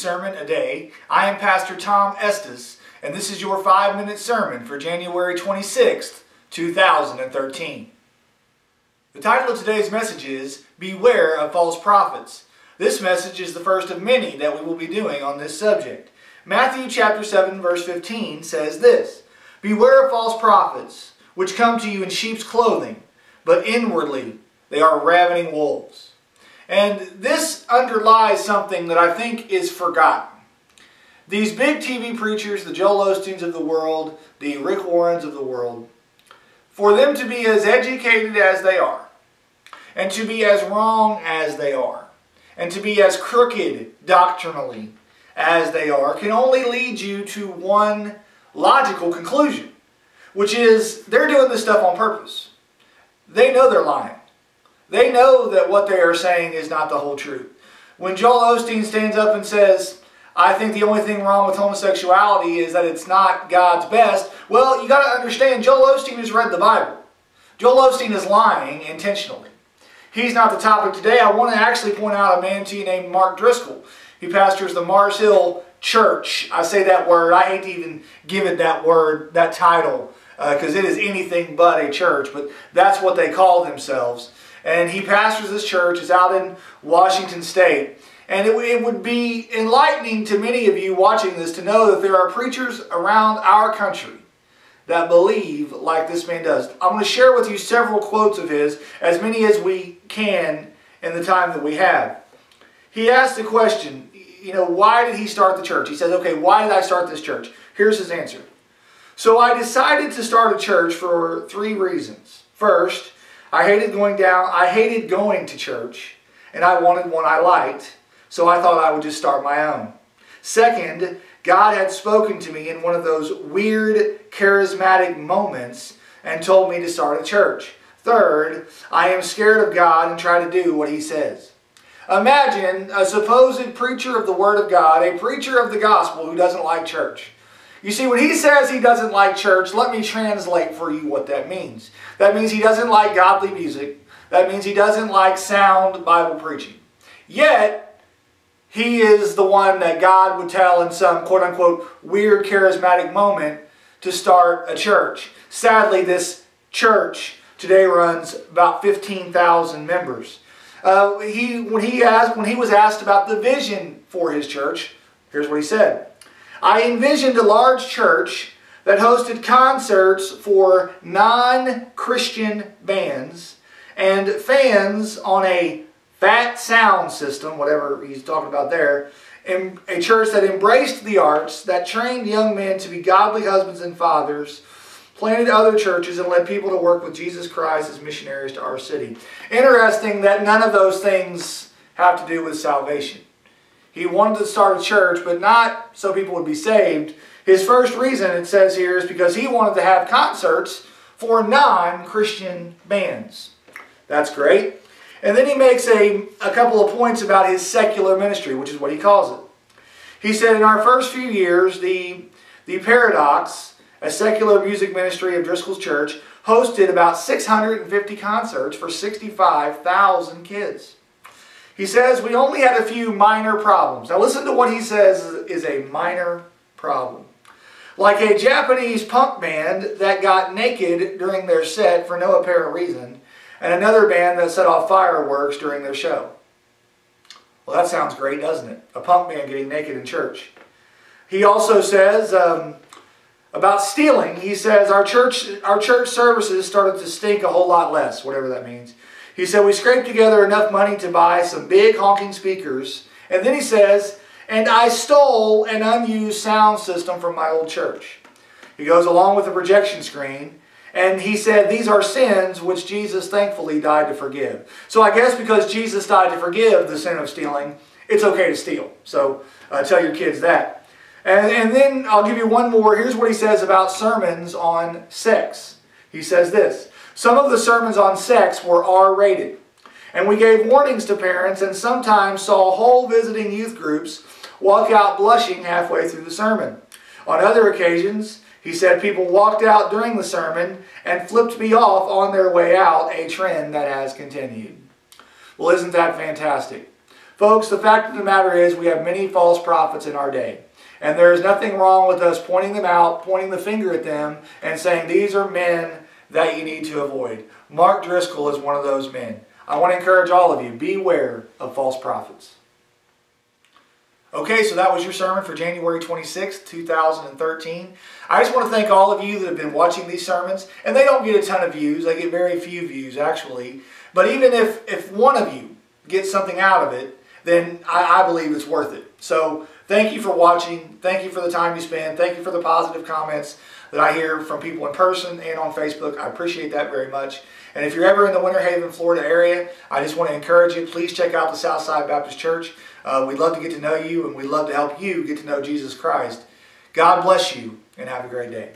Sermon a Day. I am Pastor Tom Estes, and this is your 5-minute sermon for January 26th, 2013. The title of today's message is, Beware of False Prophets. This message is the first of many that we will be doing on this subject. Matthew chapter 7 verse 15 says this, Beware of false prophets, which come to you in sheep's clothing, but inwardly they are ravening wolves. And this underlies something that I think is forgotten. These big TV preachers, the Joel Osteens of the world, the Rick Warrens of the world, for them to be as educated as they are, and to be as wrong as they are, and to be as crooked doctrinally as they are, can only lead you to one logical conclusion, which is they're doing this stuff on purpose. They know they're lying. They know that what they are saying is not the whole truth. When Joel Osteen stands up and says, I think the only thing wrong with homosexuality is that it's not God's best, well, you got to understand, Joel Osteen has read the Bible. Joel Osteen is lying intentionally. He's not the topic today. I want to actually point out a man to you named Mark Driscoll. He pastors the Mars Hill Church. I say that word. I hate to even give it that word, that title, because it is anything but a church, but that's what they call themselves. And he pastors this church. It's out in Washington State. And it would be enlightening to many of you watching this to know that there are preachers around our country that believe like this man does. I'm going to share with you several quotes of his, as many as we can in the time that we have. He asked the question, why did he start the church? He says, okay, why did I start this church? Here's his answer. So I decided to start a church for 3 reasons. First, I hated going to church, and I wanted one I liked, so I thought I would just start my own. Second, God had spoken to me in one of those weird, charismatic moments and told me to start a church. Third, I am scared of God and try to do what He says. Imagine a supposed preacher of the Word of God, a preacher of the gospel who doesn't like church. You see, when he says he doesn't like church, let me translate for you what that means. That means he doesn't like godly music. That means he doesn't like sound Bible preaching. Yet, he is the one that God would tell in some quote-unquote weird charismatic moment to start a church. Sadly, this church today runs about 15,000 members. When he was asked about the vision for his church, here's what he said. I envisioned a large church that hosted concerts for non-Christian bands and fans on a fat sound system, whatever he's talking about there, and a church that embraced the arts, that trained young men to be godly husbands and fathers, planted other churches, and led people to work with Jesus Christ as missionaries to our city. Interesting that none of those things have to do with salvation. He wanted to start a church, but not so people would be saved. His first reason, it says here, is because he wanted to have concerts for non-Christian bands. That's great. And then he makes a couple of points about his secular ministry, which is what he calls it. He said, in our first few years, the Paradox, a secular music ministry of Driscoll's church, hosted about 650 concerts for 65,000 kids. He says, we only had a few minor problems. Now listen to what he says is a minor problem. Like a Japanese punk band that got naked during their set for no apparent reason, and another band that set off fireworks during their show. Well, that sounds great, doesn't it? A punk band getting naked in church. He also says about stealing, he says, our church services started to stink a whole lot less, whatever that means. He said, we scraped together enough money to buy some big honking speakers. And then he says, and I stole an unused sound system from my old church. He goes along with the projection screen. And he said, these are sins which Jesus thankfully died to forgive. So I guess because Jesus died to forgive the sin of stealing, it's okay to steal. So tell your kids that. And then I'll give you one more. Here's what he says about sermons on sex. He says this. Some of the sermons on sex were R-rated. And we gave warnings to parents and sometimes saw whole visiting youth groups walk out blushing halfway through the sermon. On other occasions, he said people walked out during the sermon and flipped me off on their way out, a trend that has continued. Well, isn't that fantastic? Folks, the fact of the matter is we have many false prophets in our day. And there is nothing wrong with us pointing them out, pointing the finger at them, and saying these are men that you need to avoid. Mark Driscoll is one of those men. I want to encourage all of you, beware of false prophets. Okay, so that was your sermon for January 26, 2013. I just want to thank all of you that have been watching these sermons. And they don't get a ton of views. They get very few views, actually. But even if one of you gets something out of it, then I believe it's worth it. So thank you for watching. Thank you for the time you spend. Thank you for the positive comments that I hear from people in person and on Facebook. I appreciate that very much. And if you're ever in the Winter Haven, Florida area, I just want to encourage you, please check out the Southside Baptist Church. We'd love to get to know you, and we'd love to help you get to know Jesus Christ. God bless you, and have a great day.